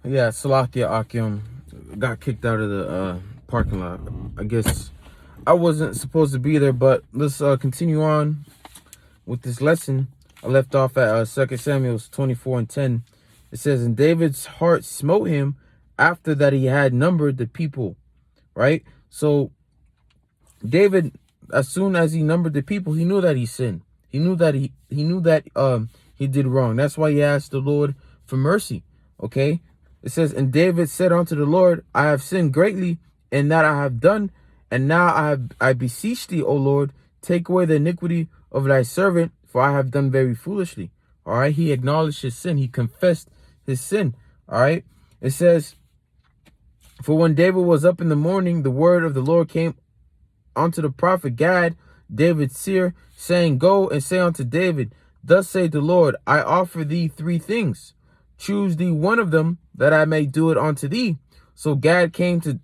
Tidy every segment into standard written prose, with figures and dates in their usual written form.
Yeah, Salakia Akim got kicked out of the parking lot. I guess I wasn't supposed to be there, but let's continue on with this lesson. I left off at 2 Samuel 24:10. It says, and David's heart smote him after that he had numbered the people, right? So David, as soon as he numbered the people, he knew that he sinned. He knew that he did wrong. That's why he asked the Lord for mercy. Okay? It says, and David said unto the Lord, I have sinned greatly in that I have done, and now I beseech thee, O Lord, take away the iniquity of thy servant, for I have done very foolishly. All right? He acknowledged his sin. He confessed his sin. All right? It says, for when David was up in the morning, the word of the Lord came unto the prophet Gad, David's seer, saying, go and say unto David, thus saith the Lord, I offer thee 3 things. Choose thee one of them, that I may do it unto thee. So Gad came to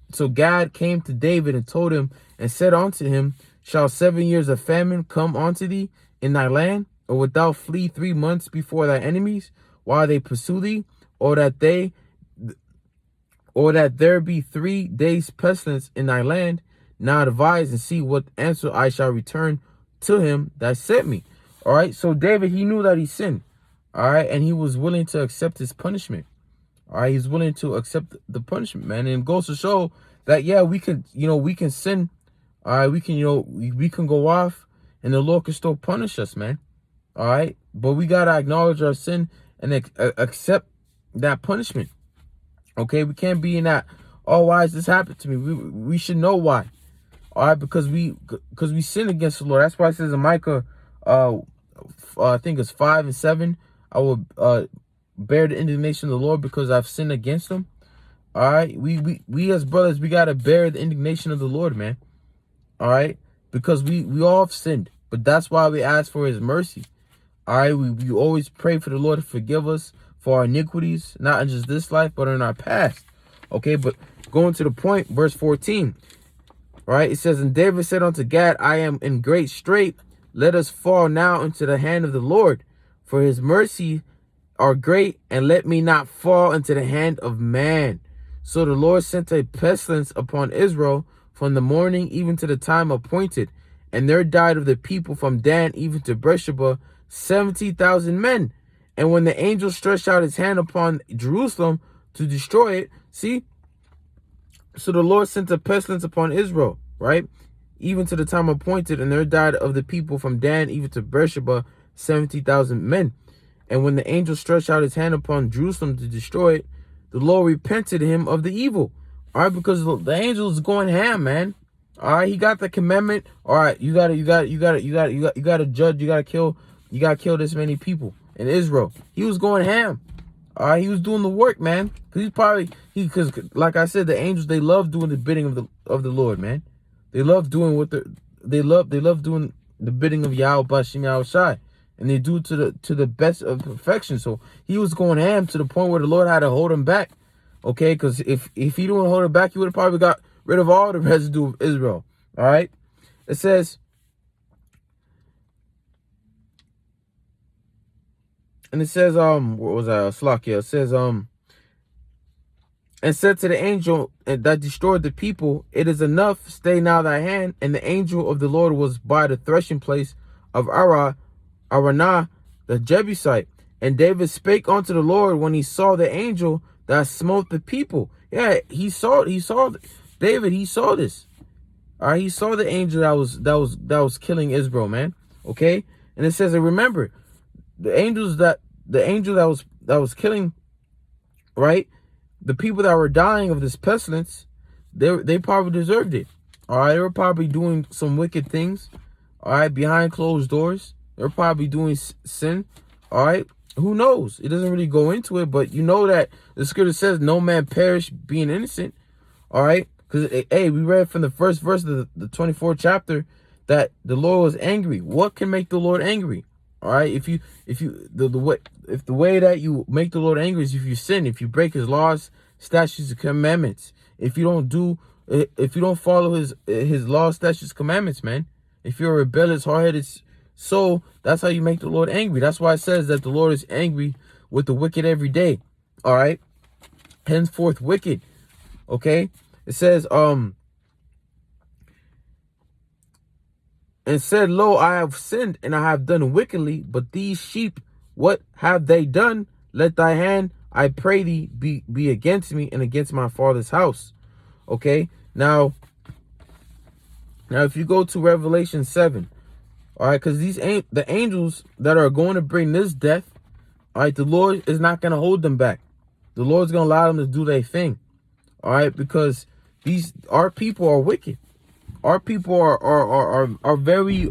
David and told him and said unto him, shall 7 years of famine come unto thee in thy land? Or wilt thou flee 3 months before thy enemies, while they pursue thee? Or that there be 3 days pestilence in thy land? Now advise and see what answer I shall return to him that sent me. All right. So David, he knew that he sinned. All right. And he was willing to accept his punishment. All right. He's willing to accept the punishment, man. And it goes to show that, yeah, we can sin. All right. We can go off and the Lord can still punish us, man. All right. But we got to acknowledge our sin and accept that punishment. Okay. We can't be in that, oh, why has this happened to me? We should know why. All right, because we sin against the Lord. That's why it says in Micah, I think it's 5 and 7, I will bear the indignation of the Lord because I've sinned against him. All right, we as brothers, we gotta bear the indignation of the Lord, man. All right, because we all have sinned, but that's why we ask for his mercy. All right, we always pray for the Lord to forgive us for our iniquities, not in just this life, but in our past. Okay, but going to the point, verse 14. Right, it says, and David said unto Gad, I am in great strait. Let us fall now into the hand of the Lord, for his mercy are great, and let me not fall into the hand of man. So the Lord sent a pestilence upon Israel from the morning even to the time appointed, and there died of the people from Dan even to Beersheba 70,000 men. And when the angel stretched out his hand upon Jerusalem to destroy it, see, so the Lord sent a pestilence upon Israel, right? Even to the time appointed, and there died of the people from Dan even to Beersheba 70,000 men. And when the angel stretched out his hand upon Jerusalem to destroy it, the Lord repented him of the evil. All right, because the angel is going ham, man. All right, he got the commandment. All right, you gotta judge, you gotta kill this many people in Israel. He was going ham. All right, he was doing the work, man. Because like I said, the angels, they love doing the bidding of the Lord, man. They love doing they love doing the bidding of Yahweh Bashim Yahweh Shai, and they do it to the best of perfection. So he was going ham to the point where the Lord had to hold him back. Okay, because if he didn't hold him back, he would have probably got rid of all the residue of Israel. All right, it says. And it says, what was that? Slakia. It says, and said to the angel that destroyed the people, it is enough, stay now thy hand. And the angel of the Lord was by the threshing place of Aranah, the Jebusite. And David spake unto the Lord when he saw the angel that smote the people. Yeah, David, he saw this. All right, he saw the angel that was killing Israel, man. Okay, and it says, and remember, the angel that was killing, right, the people that were dying of this pestilence, they probably deserved it. All right, they were probably doing some wicked things. All right, behind closed doors, they're probably doing sin. All right, who knows? It doesn't really go into it, but you know that the scripture says no man perish being innocent. All right, because hey, we read from the first verse of the 24th chapter that the Lord was angry. What can make the Lord angry? All right, if the way that you make the Lord angry is if you sin, if you break his laws, statutes, and commandments, if you don't follow his laws, statutes, commandments, man, if you're a rebellious, hard-headed soul, that's how you make the Lord angry. That's why it says that the Lord is angry with the wicked every day. All right, henceforth wicked. Okay, it says and said, Lo, I have sinned, and I have done wickedly, but these sheep, what have they done? Let thy hand, I pray thee, be against me and against my father's house. Okay, now if you go to Revelation 7, all right, because these ain't the angels that are going to bring this death, all right, the Lord is not going to hold them back. The Lord's going to allow them to do their thing, all right, because our people are wicked. Our people are very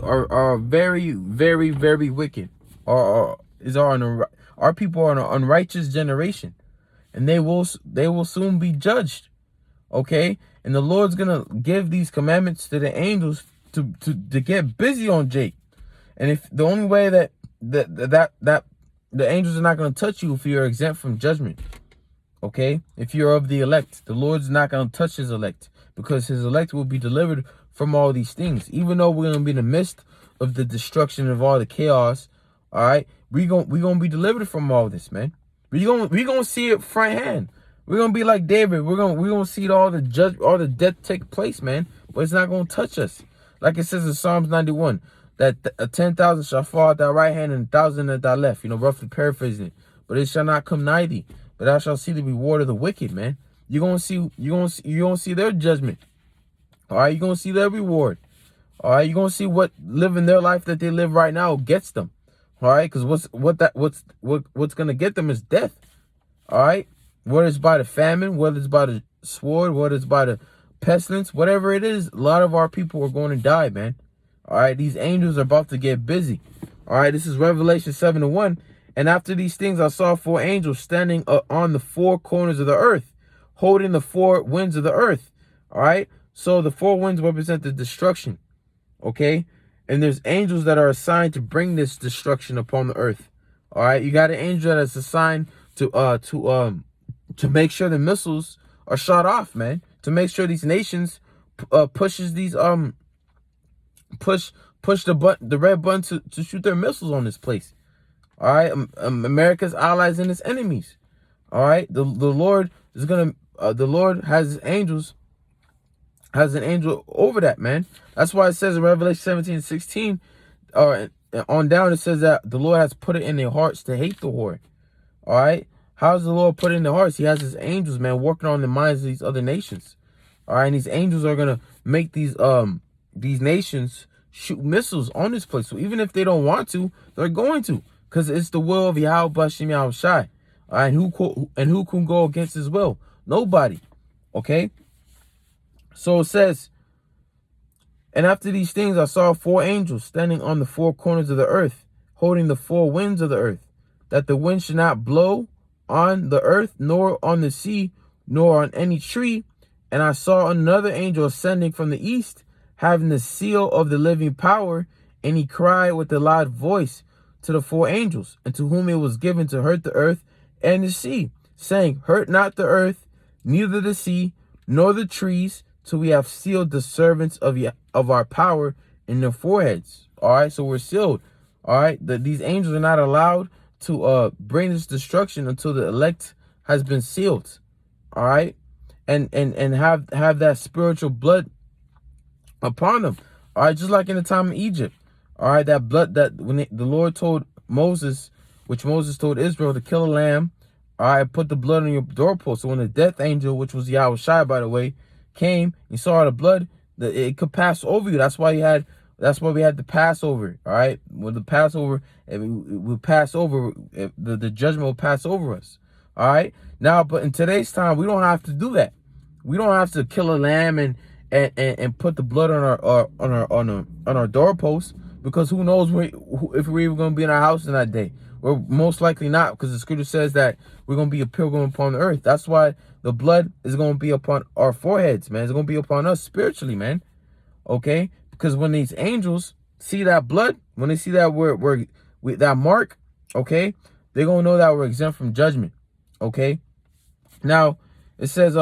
very wicked. Our people are an unrighteous generation, and they will soon be judged. Okay, and the Lord's gonna give these commandments to the angels to get busy on Jake. And if the only way that the angels are not gonna touch you if you're exempt from judgment. Okay, if you're of the elect, the Lord's not gonna touch his elect, because his elect will be delivered from all these things. Even though we're gonna be in the midst of the destruction of all the chaos, all right, we gonna be delivered from all this, man. We gonna see it front hand. We're gonna be like David. We're gonna see all the death take place, man. But it's not gonna touch us, like it says in Psalms 91, that 10,000 shall fall at thy right hand and 1,000 at thy left. You know, roughly paraphrasing it. But it shall not come nigh thee. But thou shalt see the reward of the wicked, man. You're gonna see their judgment. All right, you're gonna see their reward. All right, you're gonna see what living their life that they live right now gets them. All right, because what's gonna get them is death. All right, whether it's by the famine, whether it's by the sword, whether it's by the pestilence, whatever it is, a lot of our people are going to die, man. All right, these angels are about to get busy. All right, this is Revelation 7:1. And after these things, I saw 4 angels standing on the 4 corners of the earth, holding the 4 winds of the earth. All right, so the 4 winds represent the destruction. Okay, and there's angels that are assigned to bring this destruction upon the earth. All right, you got an angel that's assigned to make sure the missiles are shot off, man. To make sure these nations pushes these push the red button to shoot their missiles on this place. All right, America's allies and its enemies. All right, the Lord is gonna the Lord has an angel over that, man. That's why it says in Revelation 17:16, on down, it says that the Lord has put it in their hearts to hate the whore. All right, how does the Lord put it in their hearts? He has his angels, man, working on the minds of these other nations. All right, and these angels are gonna make these nations shoot missiles on this place. So even if they don't want to, they're going to. Because it's the will of Yahweh Bashim Yahweh Shai. All right, and who can go against his will? Nobody. Okay? So it says, and after these things I saw 4 angels standing on the 4 corners of the earth, holding the 4 winds of the earth, that the wind should not blow on the earth, nor on the sea, nor on any tree. And I saw another angel ascending from the east, having the seal of the living power, and he cried with a loud voice to the 4 angels, and to whom it was given to hurt the earth and the sea, saying, hurt not the earth, neither the sea, nor the trees, till we have sealed the servants of our power in their foreheads. All right, so we're sealed. All right, these angels are not allowed to bring this destruction until the elect has been sealed. All right, and have that spiritual blood upon them. All right, just like in the time of Egypt. All right, that blood that when the Lord told Moses, which Moses told Israel to kill a lamb, all right, put the blood on your doorpost. So when the death angel, which was Yahweh Shai, by the way, came, you saw the blood, it could pass over you. That's why we had the Passover. All right, when the Passover, it will pass over, the judgment will pass over us. All right, now, but in today's time, we don't have to do that. We don't have to kill a lamb and put the blood on our doorpost. Because who knows if we're even going to be in our house in that day. We're most likely not, because the scripture says that we're going to be a pilgrim upon the earth. That's why the blood is going to be upon our foreheads, man. It's going to be upon us spiritually, man. Okay? Because when these angels see that blood, when they see that we're that mark, okay, they're going to know that we're exempt from judgment. Okay? Now, it says,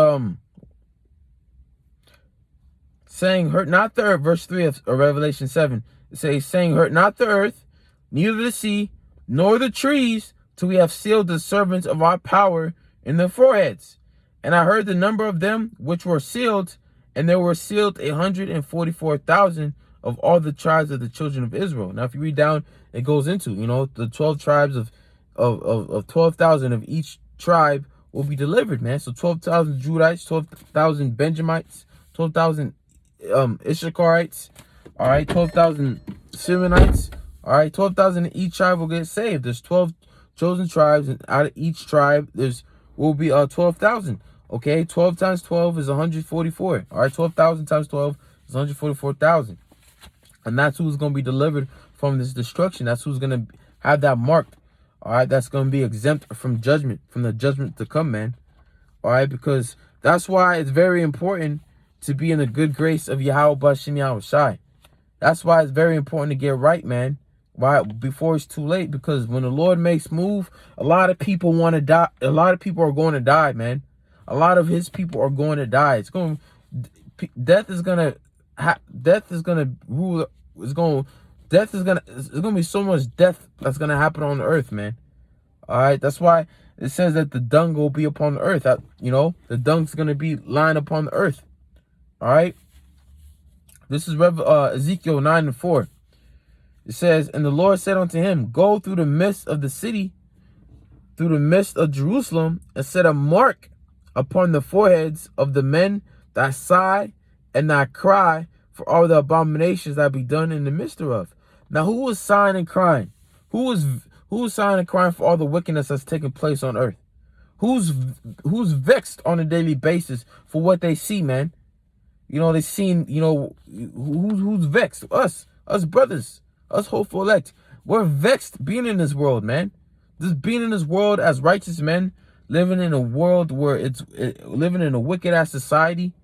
saying, hurt not the earth, verse 3 of Revelation 7. It says, saying, hurt not the earth, neither the sea, nor the trees, till we have sealed the servants of our power in their foreheads. And I heard the number of them which were sealed, and there were sealed 144,000 of all the tribes of the children of Israel. Now, if you read down, it goes into, the 12 tribes of 12,000 of each tribe will be delivered, man. So 12,000 Judites, 12,000 Benjamites, 12,000 Issacharites, all right, 12,000 Simeonites, all right, 12,000 in each tribe will get saved. There's 12 chosen tribes, and out of each tribe, will be 12,000. Okay, 12 times 12 is 144. All right, 12,000 times 12 is 144,000. And that's who's going to be delivered from this destruction. That's who's going to have that marked. All right, that's going to be exempt from judgment, from the judgment to come, man. All right, because that's why it's very important to be in the good grace of Yahweh Bashim Yahweh Shai. That's why it's very important to get right, man. Why? Before it's too late, because when the Lord makes move, a lot of people want to die. A lot of people are going to die, man. A lot of his people are going to die. Death is gonna rule. It's gonna be so much death that's gonna happen on the earth, man. All right, that's why it says that the dung will be upon the earth. The dung's gonna be lying upon the earth. All right. This is Ezekiel 9:4. It says, and the Lord said unto him, go through the midst of the city, through the midst of Jerusalem, and set a mark upon the foreheads of the men that sigh and that cry for all the abominations that be done in the midst thereof. Now, who was sighing and crying? Who was sighing and crying for all the wickedness that's taking place on earth? Who's vexed on a daily basis for what they see, man? They seen, who's vexed? Us brothers, us hopeful elect. We're vexed being in this world, man. Just being in this world as righteous men, living in a world where living in a wicked ass society,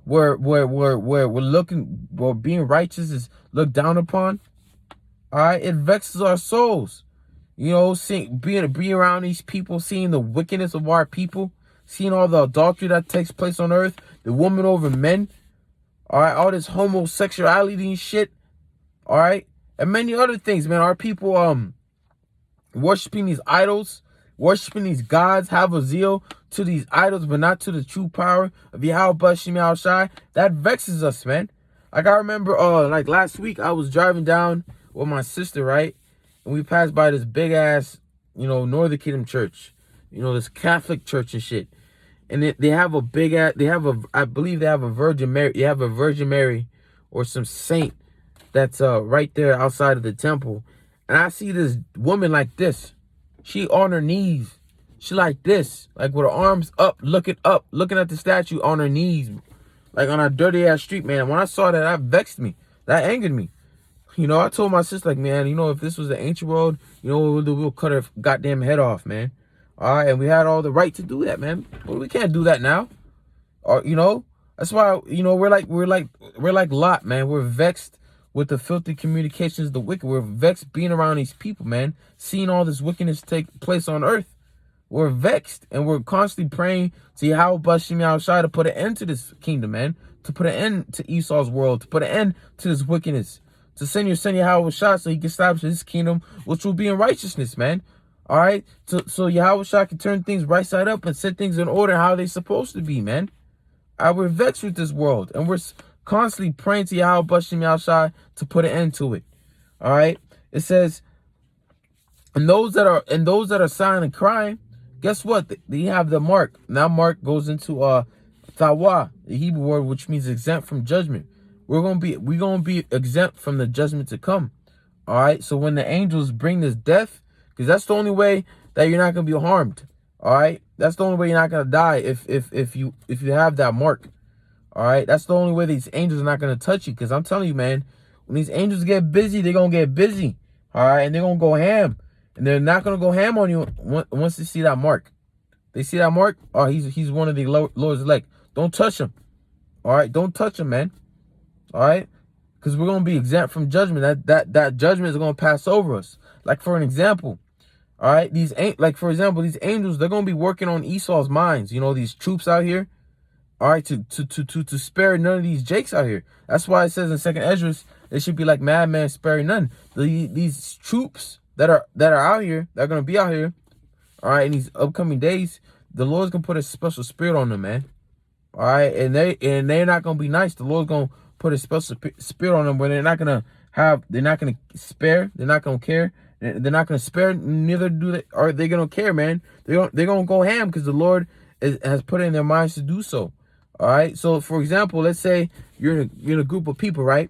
where being righteous is looked down upon. All right, it vexes our souls. Being around these people, seeing the wickedness of our people, seeing all the adultery that takes place on earth, the woman over men. All right, all this homosexuality and shit. All right, and many other things, man. Our people worshiping these idols, worshiping these gods, have a zeal to these idols, but not to the true power of Yahweh Bashim Yahweh Shai. That vexes us, man. Like I remember, like last week, I was driving down with my sister, right, and we passed by this big ass, Northern Kingdom church, this Catholic church and shit. And they have a big ass, I believe they have a Virgin Mary. You have a Virgin Mary or some saint that's right there outside of the temple. And I see this woman like this. She on her knees. She like this, like with her arms up, looking at the statue on her knees, like on a dirty ass street, man. When I saw that, that vexed me. That angered me. I told my sister, like, man, if this was the ancient world, we'll cut her goddamn head off, man. All right, and we had all the right to do that, man. Well, we can't do that now. Or that's why we're like Lot, man. We're vexed with the filthy communications of the wicked. We're vexed being around these people, man. Seeing all this wickedness take place on earth. We're vexed, and we're constantly praying to Yahweh Bashim Yahweh Shai to put an end to this kingdom, man. To put an end to Esau's world. To put an end to this wickedness. To send your son Yahweh Shai so he can establish his kingdom, which will be in righteousness, man. All right, so Yahweh Shai can turn things right side up and set things in order how they're supposed to be, man. We're vexed with this world, and we're constantly praying to Yahweh Bashim Yahweh Shai to put an end to it. All right, it says, and those that are sighing and crying, guess what? They have the mark. Now mark goes into Thawa, the Hebrew word, which means exempt from judgment. We're gonna be exempt from the judgment to come. All right, so when the angels bring this death, because that's the only way that you're not gonna be harmed. All right, that's the only way you're not gonna die if you have that mark. All right, that's the only way these angels are not gonna touch you. Because I'm telling you, man, when these angels get busy, they're gonna get busy. All right, and they're gonna go ham, and they're not gonna go ham on you once they see that mark. They see that mark. Oh, he's one of the Lord's elect. Don't touch him. All right, don't touch him, man. All right, because we're gonna be exempt from judgment. That judgment is gonna pass over us. Like for an example. All right, these angels, they're gonna be working on Esau's minds. These troops out here. All right, to spare none of these jakes out here. That's why it says in 2nd Ezra, it should be like madman sparing none. These troops that are out here, that are gonna be out here. All right, in these upcoming days, the Lord's gonna put a special spirit on them, man. All right, and they're not gonna be nice. The Lord's gonna put a special spirit on them where they're not gonna spare. They're not gonna care. They're not gonna spare. Neither do they are they gonna care, man. They're gonna go ham because the Lord has put it in their minds to do so. All right. So, for example, let's say you're in a group of people, right?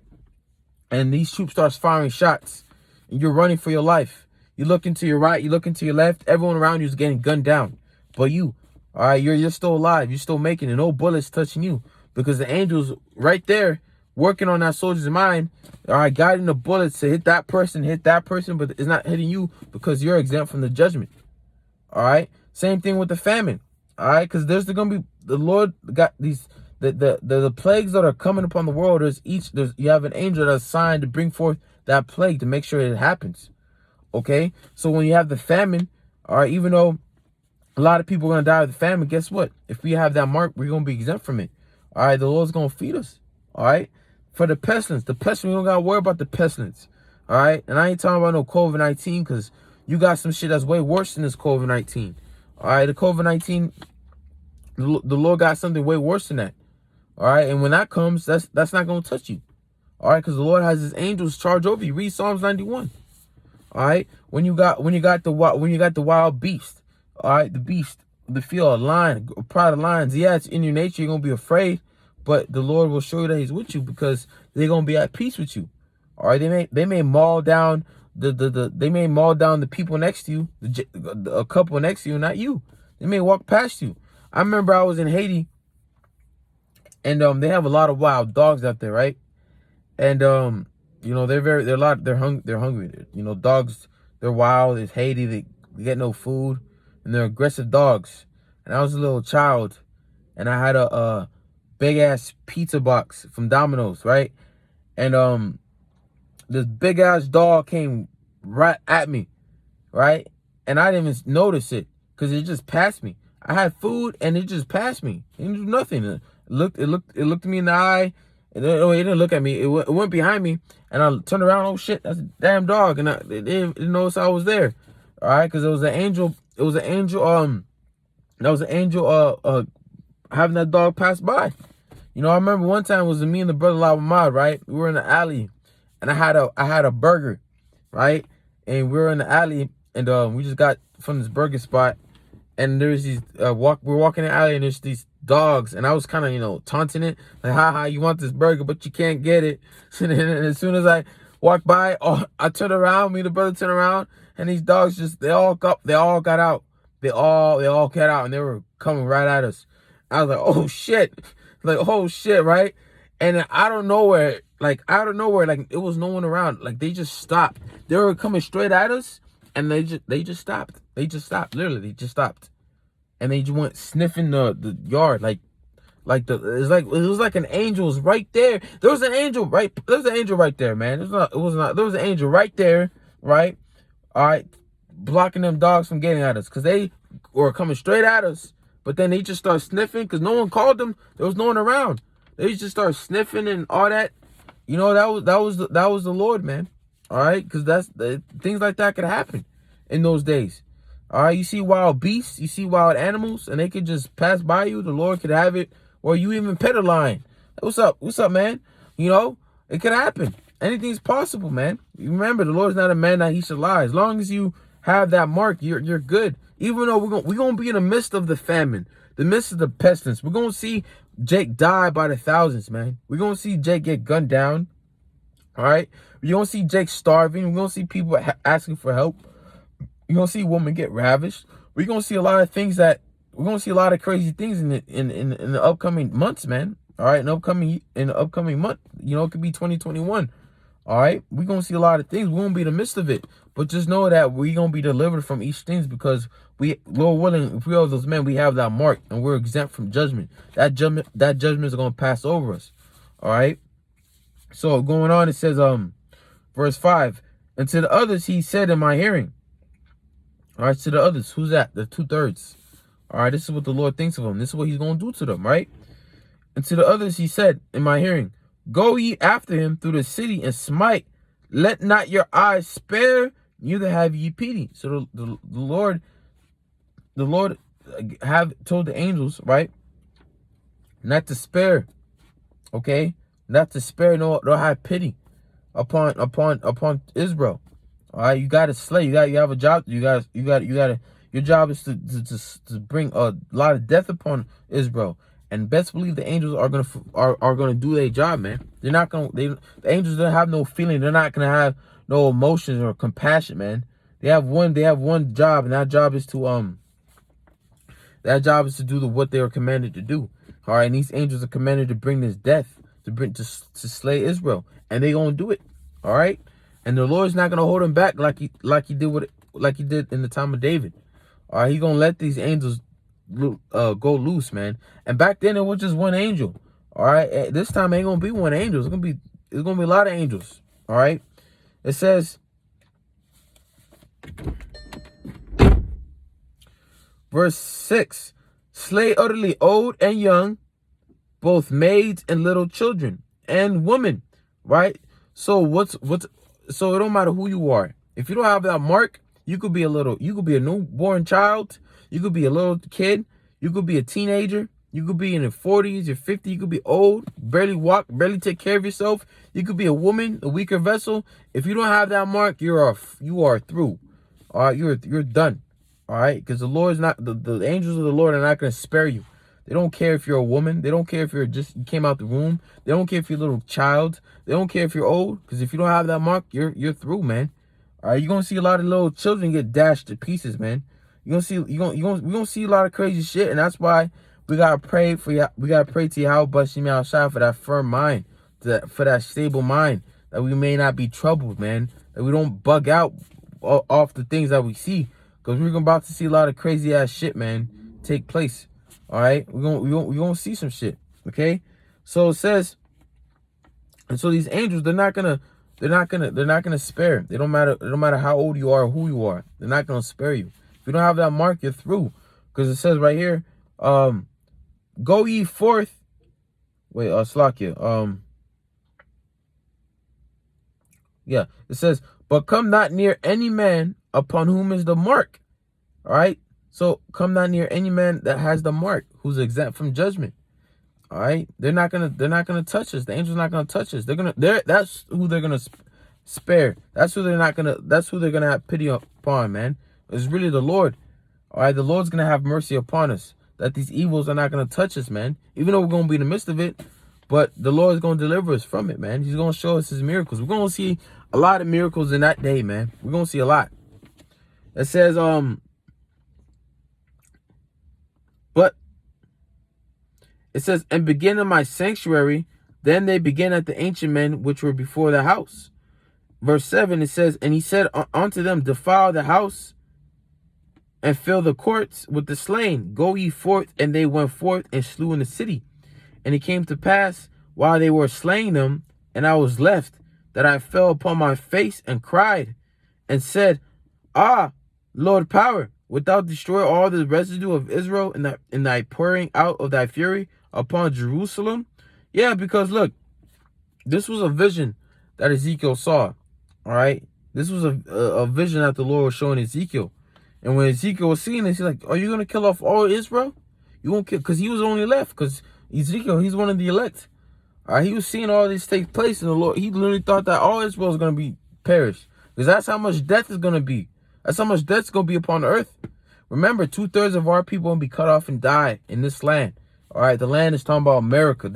And these troops starts firing shots, and you're running for your life. You look into your right, you look into your left. Everyone around you is getting gunned down, but you. All right, you're still alive. You're still making it. No bullets touching you because the angel's right there working on that soldier's mind. All right, guiding the bullets to hit that person, but it's not hitting you because you're exempt from the judgment. All right, same thing with the famine. All right, because there's going to be, the Lord got these, the plagues that are coming upon the world. You have an angel that's assigned to bring forth that plague to make sure it happens. Okay, so when you have the famine, all right, even though a lot of people are going to die of the famine, guess what? If we have that mark, we're going to be exempt from it. All right, the Lord's going to feed us. All right, for the pestilence, we don't got to worry about the pestilence. All right, and I ain't talking about no COVID-19 because you got some shit that's way worse than this COVID-19. All right, the COVID-19, the Lord got something way worse than that. All right, and when that comes, that's not going to touch you. All right, because the Lord has his angels charge over you. Read Psalms 91. All right, when you got the wild beast. All right, the beast, the field, a lion, a pride of lions. Yeah, it's in your nature. You're going to be afraid, but the Lord will show you that he's with you because they're going to be at peace with you. All right, they may maul down the people next to you, a couple next to you, not you. They may walk past you. I remember I was in Haiti, and they have a lot of wild dogs out there, right? And you know, they're hungry. You know, dogs, they're wild. It's Haiti. They get no food. And they're aggressive dogs. And I was a little child, and I had a big ass pizza box from Domino's, right? And this big ass dog came right at me, right? And I didn't even notice it because it just passed me. I had food and it just passed me. It didn't do nothing. It looked me in the eye. It didn't look at me. It went behind me, and I turned around. Oh shit, that's a damn dog, and it didn't notice I was there. All right, because it was an angel. It was an angel. That was an angel. Having that dog pass by. You know, I remember one time it was me and the brother Lavamad, right? We were in the alley, and I had a burger, right? And we were in the alley, and we just got from this burger spot, and there's these we're walking in the alley, and there's these dogs, and I was kind of, you know, taunting it, like, haha, you want this burger, but you can't get it. And then as soon as I walked by, I turned around, me and the brother turned around, and these dogs they all got out. They all got out, and they were coming right at us. I was like, oh shit, right? And out of nowhere, like it was no one around. Like they just stopped. They were coming straight at us, and they just stopped. Literally, they just stopped, and they just went sniffing the yard, it was like an angel was right there. There was an angel right there, man. There was an angel right there, right? All right, blocking them dogs from getting at us because they were coming straight at us. But then they just started sniffing because no one called them. There was no one around. They just started sniffing and all that. You know, that was the Lord, man. All right, because things like that could happen in those days. All right, you see wild beasts, you see wild animals, and they could just pass by you. The Lord could have it, or you even pet a lion. What's up, man? You know, it could happen. Anything's possible, man. You remember, the Lord's not a man that he should lie. As long as you have that mark, you're good. Even though we're gonna be in the midst of the famine, the midst of the pestilence, we're gonna see Jake die by the thousands, man. We're gonna see Jake get gunned down. All right, we're gonna see Jake starving. We're gonna see people asking for help. You're gonna see women get ravished. We're gonna see a lot of things we're gonna see a lot of crazy things in the upcoming months, man. All right, in the upcoming month, you know, it could be 2021. All right, we're gonna see a lot of things. We won't be in the midst of it, but just know that we're gonna be delivered from each things because Lord willing, if we are those men, we have that mark and we're exempt from judgment. That judgment is gonna pass over us. All right. So going on, it says, verse 5, and to the others he said in my hearing. All right, to the others, who's that? The 2/3. All right, this is what the Lord thinks of them. This is what he's gonna do to them, right? And to the others he said in my hearing, go ye after him through the city and smite. Let not your eyes spare, neither have ye pity. So the Lord have told the angels, right, not to spare, okay, not to spare nor have pity upon Israel. All right, you got to slay. You have a job. You got to. Your job is to bring a lot of death upon Israel. And best believe the angels are gonna do their job, man. They're not gonna. The angels don't have no feeling. They're not gonna have no emotions or compassion, man. They have one. They have one job, and that job is to do what they are commanded to do. All right, and these angels are commanded to bring this death, to slay Israel, and they gonna do it. All right, and the Lord's not gonna hold them back like he did in the time of David. All right, he gonna let these angels go loose, man. And back then it was just one angel. All right, this time it ain't gonna be one angel. It's gonna be a lot of angels. All right, it says, verse 6, slay utterly old and young, both maids and little children and women. Right. So so it don't matter who you are. If you don't have that mark, you could be a newborn child. You could be a little kid. You could be a teenager. You could be in your 40s, your 50s. You could be old, barely walk, barely take care of yourself. You could be a woman, a weaker vessel. If you don't have that mark, you are through. All right, you're done. All right, because the Lord is not the angels of the Lord are not going to spare you. They don't care if you're a woman. They don't care if you came out the womb. They don't care if you're a little child. They don't care if you're old. Because if you don't have that mark, you're through, man. All right, you're gonna see a lot of little children get dashed to pieces, man. We're gonna see a lot of crazy shit, and that's why we gotta pray for you. We gotta pray to Yahweh Shemi Al for that firm mind, for that stable mind, that we may not be troubled, man. That we don't bug out off the things that we see, because we're about to see a lot of crazy ass shit, man, take place. All right, we're gonna see some shit. Okay, so it says, and so these angels, they're not gonna spare. It don't matter how old you are or who you are. They're not gonna spare you. If you don't have that mark, you're through. Because it says right here, go ye forth. Wait, Slakia. Yeah, it says, but come not near any man upon whom is the mark. All right. So come not near any man that has the mark, who's exempt from judgment. All right, they're not gonna touch us. The angel's not gonna touch us. That's who they're gonna spare. That's who they're gonna have pity upon, man. It's really the Lord. All right, the Lord's gonna have mercy upon us. That these evils are not gonna touch us, man. Even though we're gonna be in the midst of it, but the Lord's gonna deliver us from it, man. He's gonna show us His miracles. We're gonna see a lot of miracles in that day, man. We're gonna see a lot. It says, but it says, and begin in my sanctuary, then they begin at the ancient men which were before the house. Verse 7, it says, and he said unto them, defile the house and fill the courts with the slain. Go ye forth. And they went forth and slew in the city. And it came to pass, while they were slaying them, and I was left, that I fell upon my face and cried, and said, Ah, Lord power, wilt thou destroy all the residue of Israel in thy pouring out of thy fury upon Jerusalem? Yeah, because look, this was a vision that Ezekiel saw. All right, this was a vision that the Lord was showing Ezekiel. And when Ezekiel was seeing this, he's like, are you going to kill off all Israel? You won't kill, because he was only left, because Ezekiel, he's one of the elect. All right, he was seeing all this take place, and the Lord, he literally thought that all Israel was going to be perished, because that's how much death is going to be. That's how much death is going to be upon the earth. Remember, 2/3 of our people will be cut off and die in this land. All right, the land is talking about America.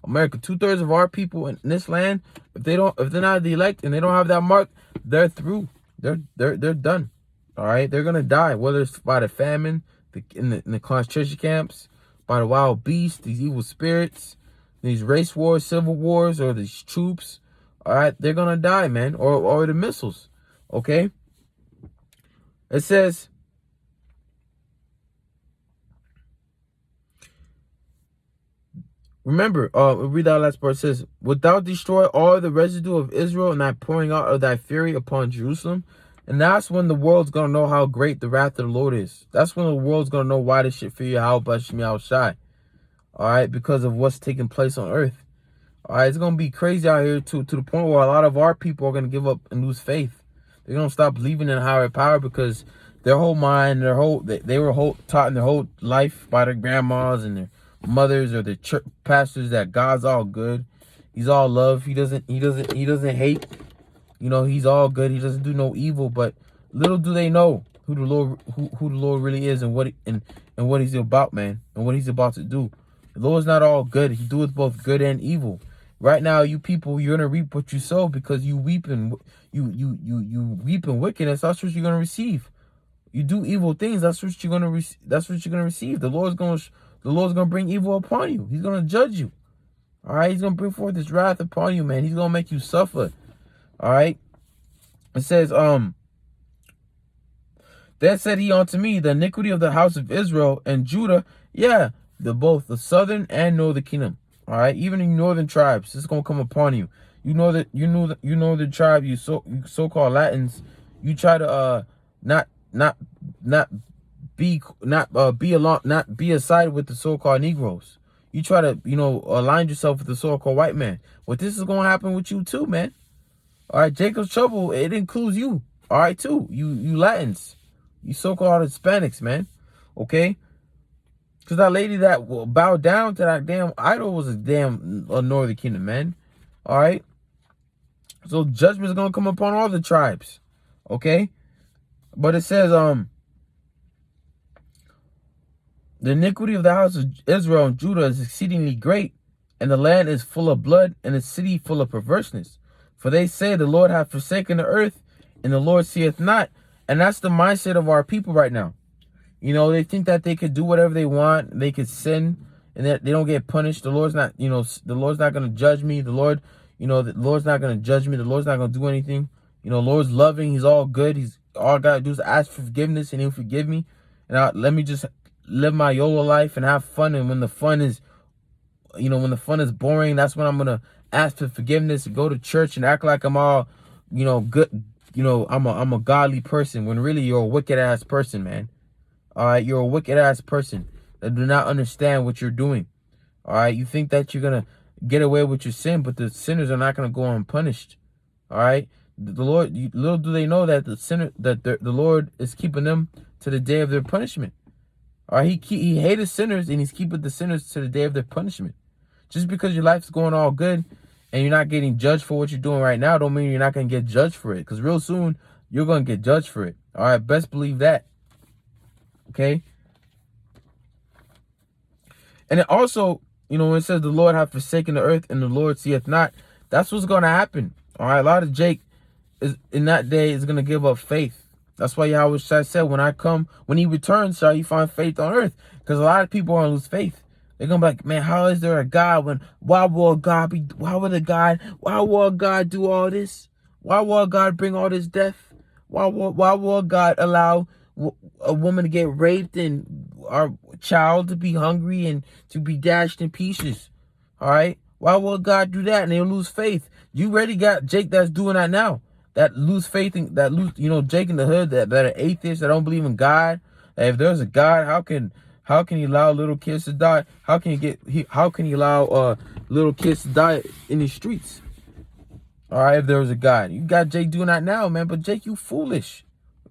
America, 2/3 of our people in this land, if they're not the elect and they don't have that mark, they're through. They're done. All right, they're gonna die, whether it's by the famine, in the concentration camps, by the wild beasts, these evil spirits, these race wars, civil wars, or these troops. All right, they're gonna die, man, or the missiles. Okay. It says, remember, read that last part. It says, wilt thou destroy all the residue of Israel and thy pouring out of thy fury upon Jerusalem? And that's when the world's going to know how great the wrath of the Lord is. That's when the world's going to know why this shit fear Yahweh Shemi Al Shai. All right, because of what's taking place on earth. All right, it's going to be crazy out here to the point where a lot of our people are going to give up and lose faith. They're going to stop believing in higher power because their whole mind, they were taught in their whole life by their grandmas and their mothers or their church pastors that God's all good. He's all love. He doesn't hate. You know, he's all good. He doesn't do no evil. But little do they know who the Lord really is and what he's about, man, and what he's about to do. The Lord's not all good. He doeth both good and evil. Right now, you people, you're gonna reap what you sow, because you weep in wickedness. That's what you're gonna receive. You do evil things. That's what you're gonna receive. The Lord's gonna bring evil upon you. He's gonna judge you. All right. He's gonna bring forth his wrath upon you, man. He's gonna make you suffer. All right. It says, then said he unto me, the iniquity of the house of Israel and Judah, yeah, both the southern and northern kingdom. All right, even in northern tribes, this is gonna come upon you. You know the tribe, you so-called Latins, you try to not be aside with the so-called Negroes. You try to align yourself with the so-called white man. Well, this is gonna happen with you too, man. All right, Jacob's trouble, it includes you. All right, too, you Latins, you so-called Hispanics, man. Okay. Because that lady that bowed down to that damn idol was a northern kingdom, man. All right. So judgment is going to come upon all the tribes. Okay. But it says, the iniquity of the house of Israel and Judah is exceedingly great, and the land is full of blood, and the city full of perverseness. For they say the Lord hath forsaken the earth, and the Lord seeth not. And that's the mindset of our people right now. You know, they think that they could do whatever they want. They could sin and that they don't get punished. The Lord's not, the Lord's not going to judge me. The Lord's not going to judge me. The Lord's not going to do anything. The Lord's loving. He's all good. All I got to do is ask for forgiveness and he'll forgive me. And let me just live my YOLO life and have fun. And when the fun is, boring, that's when I'm going to ask for forgiveness and go to church and act like I'm all, good. I'm a godly person when really you're a wicked ass person, man. All right, you're a wicked ass person that do not understand what you're doing. All right, you think that you're gonna get away with your sin, but the sinners are not gonna go unpunished. All right, the Lord. Little do they know that the Lord is keeping them to the day of their punishment. All right, he hated sinners and he's keeping the sinners to the day of their punishment. Just because your life's going all good and you're not getting judged for what you're doing right now, don't mean you're not gonna get judged for it. Because real soon you're gonna get judged for it. All right, best believe that. Okay. And it also, when it says the Lord hath forsaken the earth and the Lord seeth not, that's what's going to happen. All right. A lot of Jake is in that day is going to give up faith. That's why Yahweh said, when he returns, shall you find faith on earth? Because a lot of people are going to lose faith. They're going to be like, man, how is there a God why will God do all this? Why will God bring all this death? Why will God allow a woman to get raped and our child to be hungry and to be dashed in pieces? All right. Why will God do that? And they'll lose faith. You already got Jake that's doing that now. That lose faith in Jake in the hood that are atheists, that don't believe in God. That if there's a God, how can he allow little kids to die? How can he allow little kids to die in the streets? All right, if there was a God. You got Jake doing that now, man. But Jake, you foolish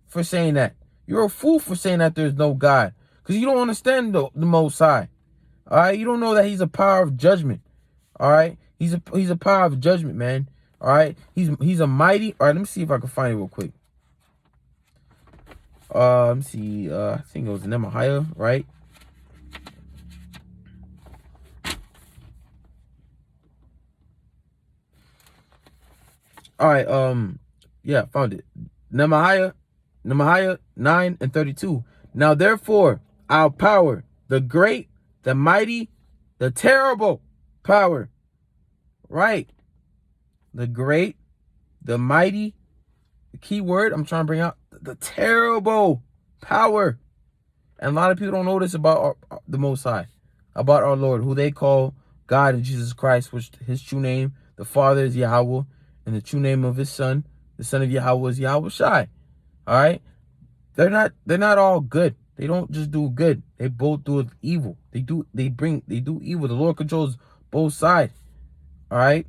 for saying that. You're a fool for saying that there's no God, because you don't understand the Most High. All right, you don't know that he's a power of judgment. All right, he's a power of judgment, man. All right, he's a mighty. All right, let me see if I can find it real quick. Let me see. I think it was Nehemiah, right? All right. Yeah, found it. Nehemiah 9:32. Now therefore, our power, the great, the mighty, the terrible power, right? The great, the mighty, the key word I'm trying to bring out, the terrible power. And a lot of people don't know this about the Most High, about our Lord, who they call God and Jesus Christ, which his true name, the Father is Yahweh, and the true name of his Son, the Son of Yahweh, is Yahweh Shai. All right, they're not all good. They don't just do good. They both do evil. They do evil. The Lord controls both sides. All right,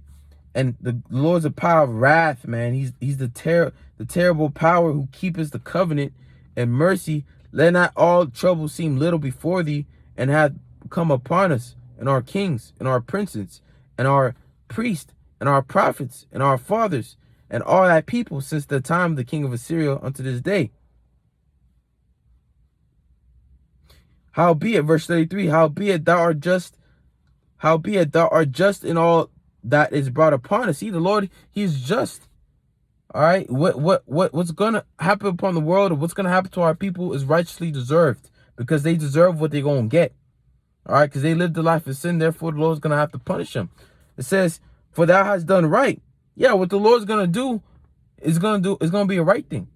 and the Lord's a power of wrath, man. He's the terrible power who keeps the covenant and mercy. Let not all trouble seem little before thee, and hath come upon us, and our kings, and our princes, and our priests, and our prophets, and our fathers, and all thy people since the time of the king of Assyria unto this day. Howbeit, verse 33, howbeit thou art just in all that is brought upon us. See, the Lord, he is just. All right, what's gonna happen upon the world, or what's gonna happen to our people, is righteously deserved, because they deserve what they're gonna get. All right, because they lived a life of sin, therefore the Lord's gonna have to punish them. It says, "For thou hast done right." Yeah, what the Lord's gonna do is gonna be a right thing.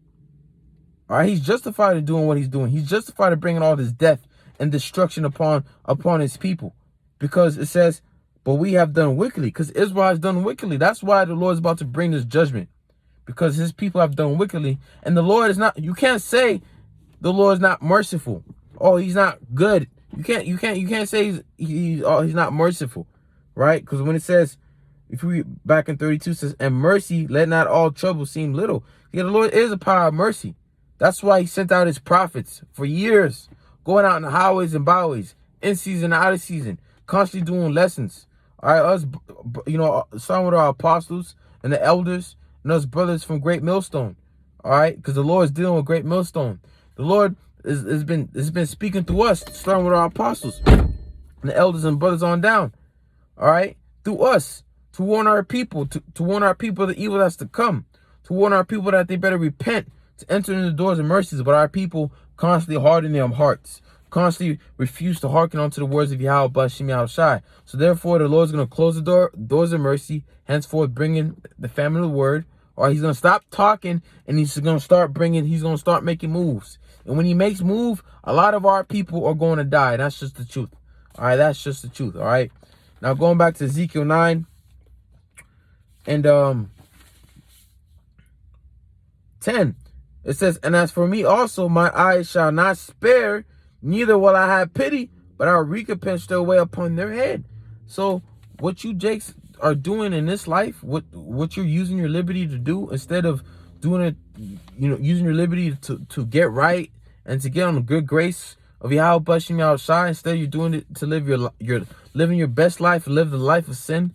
All right, he's justified in doing what he's doing. He's justified in bringing all this death and destruction upon his people, because it says, "But we have done wickedly," because Israel has done wickedly. That's why the Lord is about to bring this judgment. Because his people have done wickedly, and the Lord is not. You can't say the Lord is not merciful. Oh, he's not good. You can't say he's not merciful, right? Because when it says, if we read back in 32, it says, "And mercy, let not all trouble seem little." Yeah, the Lord is a power of mercy. That's why he sent out his prophets for years, going out in the highways and byways, in season, out of season, constantly doing lessons. All right, us, some of our apostles and the elders, and us brothers from Great Millstone, all right, because the Lord is dealing with Great Millstone. The Lord has been speaking to us, starting with our apostles and the elders and brothers on down, all right, through us, to warn our people, to warn our people of the evil that's to come, to warn our people that they better repent, to enter into the doors of mercies. But our people constantly harden their hearts, constantly refuse to hearken unto the words of Yahweh Bashim Yahushai. So therefore, the Lord's going to close the doors of mercy, henceforth bringing the family of the word. Or he's going to stop talking, and he's going to start making moves. And when he makes move, a lot of our people are going to die. That's just the truth. All right, that's just the truth. All right. Now going back to Ezekiel 9 and 10, it says, "And as for me also, my eyes shall not spare, neither will I have pity, but I'll recompense their way upon their head." So what you Jakes are doing in this life, what you're using your liberty to do, instead of doing it, using your liberty to get right and to get on the good grace of Yahweh Bashim Yahushai, instead you're doing it to live you're living your best life, live the life of sin.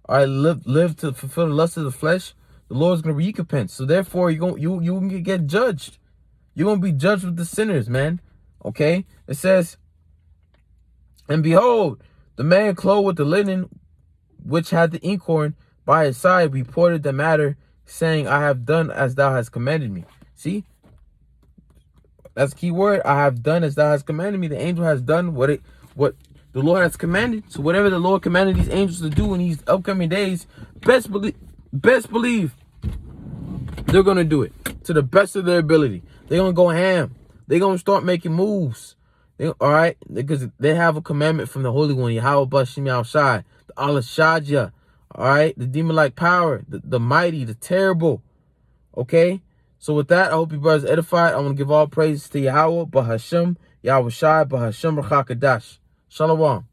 All right, live to fulfill the lust of the flesh. The Lord's gonna recompense. So therefore, you can get judged. You're gonna be judged with the sinners, man. Okay, it says, "And behold, the man clothed with the linen, which had the inkhorn by his side, reported the matter, saying, I have done as thou hast commanded me." See, that's the key word. I have done as thou hast commanded me. The angel has done what the Lord has commanded. So whatever the Lord commanded these angels to do in these upcoming days, best believe they're gonna do it to the best of their ability. They're gonna go ham. They're gonna start making moves. All right, because they have a commandment from the Holy One, Yahweh Bashim Yahushai, the Allah Shadja, all right, the demon-like power, the mighty, the terrible. Okay, so with that, I hope you brothers edified. I want to give all praises to Yahweh, Bahashem, Yahushai, Bahashem, Rachakadash. Shalom.